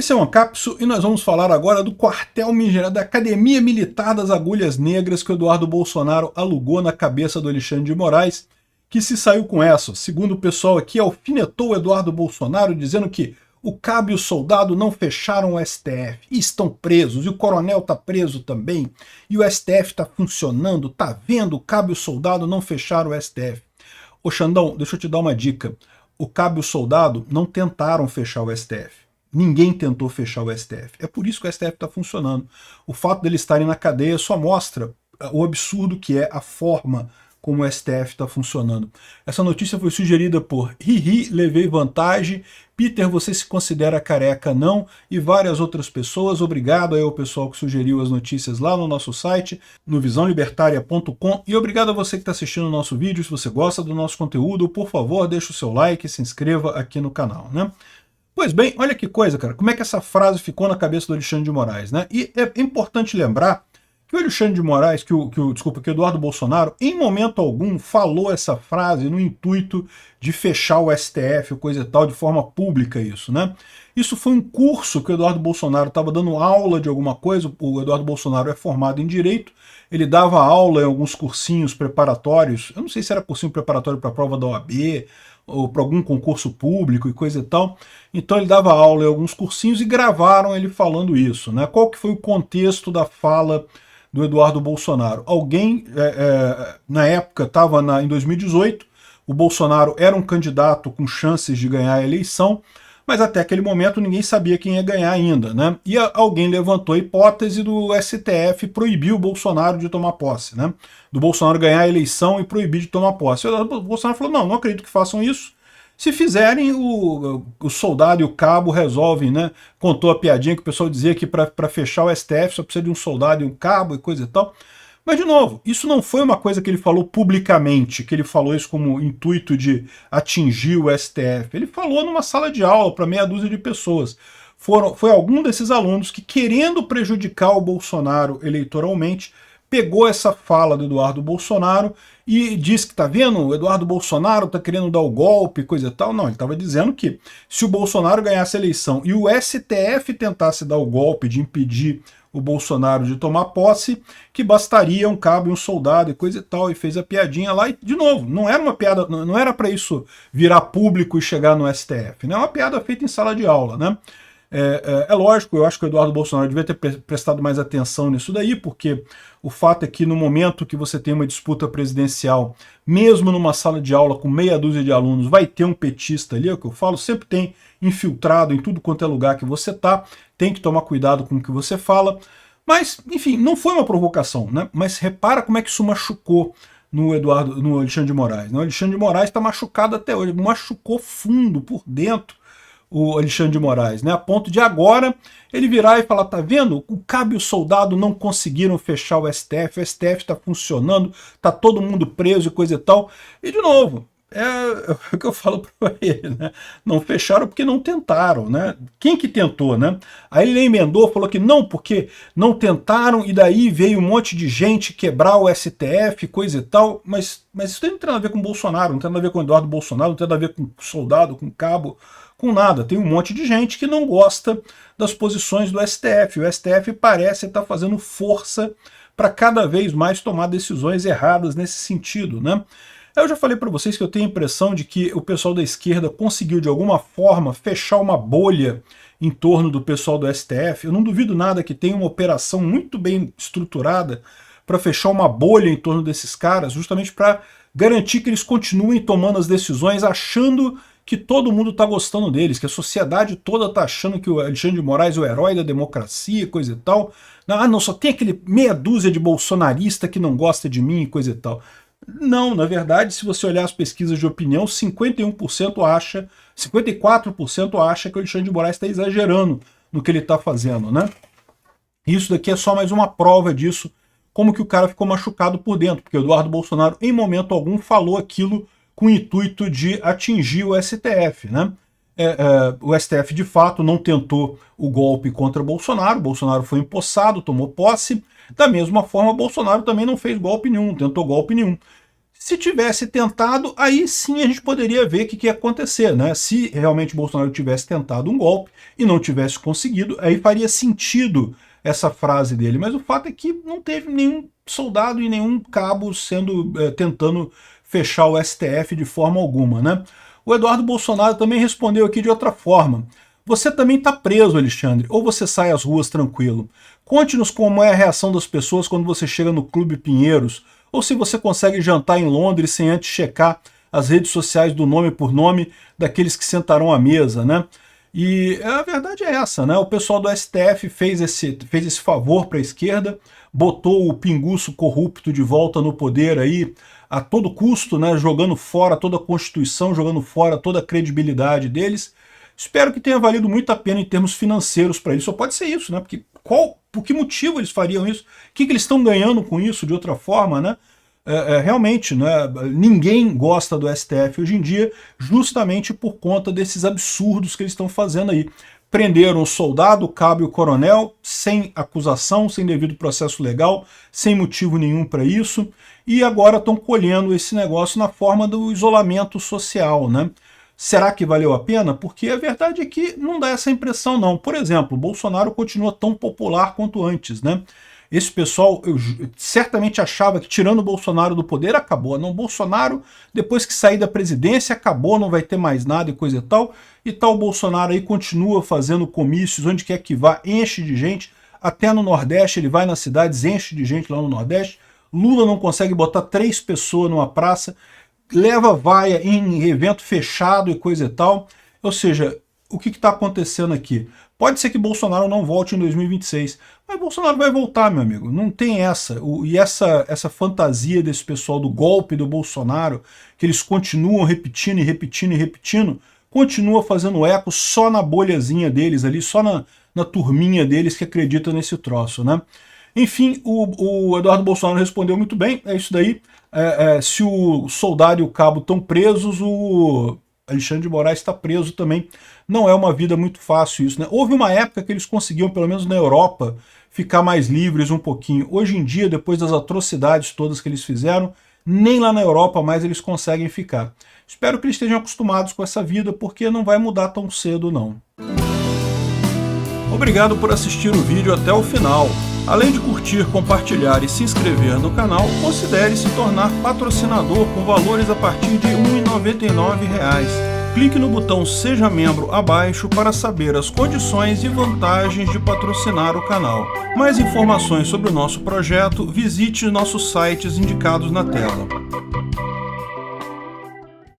Esse é o Ancapso e nós vamos falar agora do da Academia Militar das Agulhas Negras que o Eduardo Bolsonaro alugou na cabeça do Alexandre de Moraes, que se saiu com essa. Segundo o pessoal aqui, alfinetou o Eduardo Bolsonaro dizendo que o cabo e o soldado não fecharam o STF e estão presos, e o coronel está preso também, e o STF está funcionando, tá vendo? O cabo e o soldado não fecharam o STF. Ô Xandão, deixa eu te dar uma dica. O cabo e o soldado não tentaram fechar o STF. Ninguém tentou fechar o STF. É por isso que o STF está funcionando. O fato deles estarem na cadeia só mostra o absurdo que é a forma como o STF está funcionando. Essa notícia foi sugerida por Riri, levei vantagem, Peter, você se considera careca não, e várias outras pessoas. Obrigado aí ao pessoal que sugeriu as notícias lá no nosso site, no visãolibertaria.com, e obrigado a você que está assistindo o nosso vídeo. Se você gosta do nosso conteúdo, por favor, deixa o seu like e se inscreva aqui no canal, né? Pois bem, olha que coisa, cara, como é que essa frase ficou na cabeça do Alexandre de Moraes, né? E é importante lembrar que o Alexandre de Moraes, que o Eduardo Bolsonaro, em momento algum, falou essa frase no intuito de fechar o STF, coisa e tal, de forma pública isso, né? Isso foi um curso que o Eduardo Bolsonaro estava dando aula de alguma coisa. O Eduardo Bolsonaro é formado em Direito, ele dava aula em alguns cursinhos preparatórios, eu não sei se era cursinho preparatório para a prova da OAB, ou para algum concurso público e coisa e tal. Então ele dava aula em alguns cursinhos e gravaram ele falando isso, né? Qual que foi o contexto da fala do Eduardo Bolsonaro? Alguém, na época, estava em 2018, o Bolsonaro era um candidato com chances de ganhar a eleição, mas até aquele momento ninguém sabia quem ia ganhar ainda, né? E alguém levantou a hipótese do STF proibir o Bolsonaro de tomar posse, né? Do Bolsonaro ganhar a eleição e proibir de tomar posse. O Bolsonaro falou, não acredito que façam isso. Se fizerem, o soldado e o cabo resolvem, né? Contou a piadinha que o pessoal dizia que para fechar o STF só precisa de um soldado e um cabo e coisa e tal. Mas, de novo, isso não foi uma coisa que ele falou publicamente, que ele falou isso como intuito de atingir o STF. Ele falou numa sala de aula para meia dúzia de pessoas. Foi algum desses alunos que, querendo prejudicar o Bolsonaro eleitoralmente, pegou essa fala do Eduardo Bolsonaro e disse que, tá vendo, o Eduardo Bolsonaro tá querendo dar o golpe, coisa e tal. Não, ele estava dizendo que se o Bolsonaro ganhasse a eleição e o STF tentasse dar o golpe de impedir o Bolsonaro de tomar posse, que bastaria um cabo e um soldado e coisa e tal, e fez a piadinha lá, e de novo, não era uma piada, não era para isso virar público e chegar no STF, né? É uma piada feita em sala de aula, né? É lógico, eu acho que o Eduardo Bolsonaro devia ter prestado mais atenção nisso daí, porque o fato é que no momento que você tem uma disputa presidencial, mesmo numa sala de aula com meia dúzia de alunos, vai ter um petista ali, é o que eu falo, sempre tem infiltrado em tudo quanto é lugar que você tá, tem que tomar cuidado com o que você fala, mas, enfim, não foi uma provocação, né? Mas repara como é que isso machucou no Alexandre de Moraes, né? O Alexandre de Moraes está machucado até hoje, machucou fundo por dentro o Alexandre de Moraes, né? A ponto de agora ele virar e falar, tá vendo? O cabo e o soldado não conseguiram fechar o STF está funcionando, tá todo mundo preso e coisa e tal. E de novo, é o que eu falo para ele, né? Não fecharam porque não tentaram, né? Quem que tentou, né? Aí ele emendou, falou que não, porque não tentaram e daí veio um monte de gente quebrar o STF, coisa e tal, mas isso não tem nada a ver com o Bolsonaro, não tem nada a ver com o Eduardo Bolsonaro, não tem nada a ver com o soldado, com o cabo, com nada. Tem um monte de gente que não gosta das posições do STF. O STF parece estar fazendo força para cada vez mais tomar decisões erradas nesse sentido, né? Eu já falei para vocês que eu tenho a impressão de que o pessoal da esquerda conseguiu de alguma forma fechar uma bolha em torno do pessoal do STF. Eu não duvido nada que tenha uma operação muito bem estruturada para fechar uma bolha em torno desses caras, justamente para garantir que eles continuem tomando as decisões achando que todo mundo está gostando deles, que a sociedade toda está achando que o Alexandre de Moraes é o herói da democracia, coisa e tal. Ah, não, só tem aquele meia dúzia de bolsonarista que não gosta de mim, coisa e tal. Não, na verdade, se você olhar as pesquisas de opinião, 51% acha, 54% acha que o Alexandre de Moraes está exagerando no que ele está fazendo, né? Isso daqui é só mais uma prova disso, como que o cara ficou machucado por dentro, porque o Eduardo Bolsonaro, em momento algum, falou aquilo com o intuito de atingir o STF, né? O STF, de fato, não tentou o golpe contra Bolsonaro foi empossado, tomou posse. Da mesma forma, Bolsonaro também não fez golpe nenhum, não tentou golpe nenhum. Se tivesse tentado, aí sim a gente poderia ver o que ia acontecer, né? Se realmente Bolsonaro tivesse tentado um golpe e não tivesse conseguido, aí faria sentido essa frase dele. Mas o fato é que não teve nenhum soldado e nenhum cabo tentando fechar o STF de forma alguma, né? O Eduardo Bolsonaro também respondeu aqui de outra forma. Você também está preso, Alexandre, ou você sai às ruas tranquilo? Conte-nos como é a reação das pessoas quando você chega no Clube Pinheiros, ou se você consegue jantar em Londres sem antes checar as redes sociais do nome por nome daqueles que sentarão à mesa, né? E a verdade é essa, né? O pessoal do STF fez esse favor para a esquerda, botou o pinguço corrupto de volta no poder aí a todo custo, né? Jogando fora toda a Constituição, jogando fora toda a credibilidade deles. Espero que tenha valido muito a pena em termos financeiros para eles. Só pode ser isso, né? Porque por que motivo eles fariam isso? O que eles estão ganhando com isso de outra forma, né? Realmente, né, ninguém gosta do STF hoje em dia, justamente por conta desses absurdos que eles estão fazendo aí. Prenderam o soldado, o cabo e o coronel, sem acusação, sem devido processo legal, sem motivo nenhum para isso, e agora estão colhendo esse negócio na forma do isolamento social, né? Será que valeu a pena? Porque a verdade é que não dá essa impressão não. Por exemplo, Bolsonaro continua tão popular quanto antes, né? Esse pessoal certamente achava que tirando o Bolsonaro do poder acabou. Não, Bolsonaro, depois que sair da presidência, acabou, não vai ter mais nada e coisa e tal. E tal Bolsonaro aí continua fazendo comícios, onde quer que vá, enche de gente. Até no Nordeste, ele vai nas cidades, enche de gente lá no Nordeste. Lula não consegue botar 3 pessoas numa praça, leva vaia em evento fechado e coisa e tal. Ou seja, o que está acontecendo aqui? Pode ser que Bolsonaro não volte em 2026, mas Bolsonaro vai voltar, meu amigo. Não tem essa. E essa fantasia desse pessoal do golpe do Bolsonaro, que eles continuam repetindo e repetindo e repetindo, continua fazendo eco só na bolhazinha deles ali, só na turminha deles que acredita nesse troço, né? Enfim, o Eduardo Bolsonaro respondeu muito bem, é isso daí. Se o soldado e o cabo estão presos, o Alexandre de Moraes está preso também. Não é uma vida muito fácil isso, né? Houve uma época que eles conseguiam, pelo menos na Europa, ficar mais livres um pouquinho. Hoje em dia, depois das atrocidades todas que eles fizeram, nem lá na Europa mais eles conseguem ficar. Espero que eles estejam acostumados com essa vida, porque não vai mudar tão cedo, não. Obrigado por assistir o vídeo até o final. Além de curtir, compartilhar e se inscrever no canal, considere se tornar patrocinador com valores a partir de R$ 1,99. Clique no botão Seja Membro abaixo para saber as condições e vantagens de patrocinar o canal. Mais informações sobre o nosso projeto, visite nossos sites indicados na tela.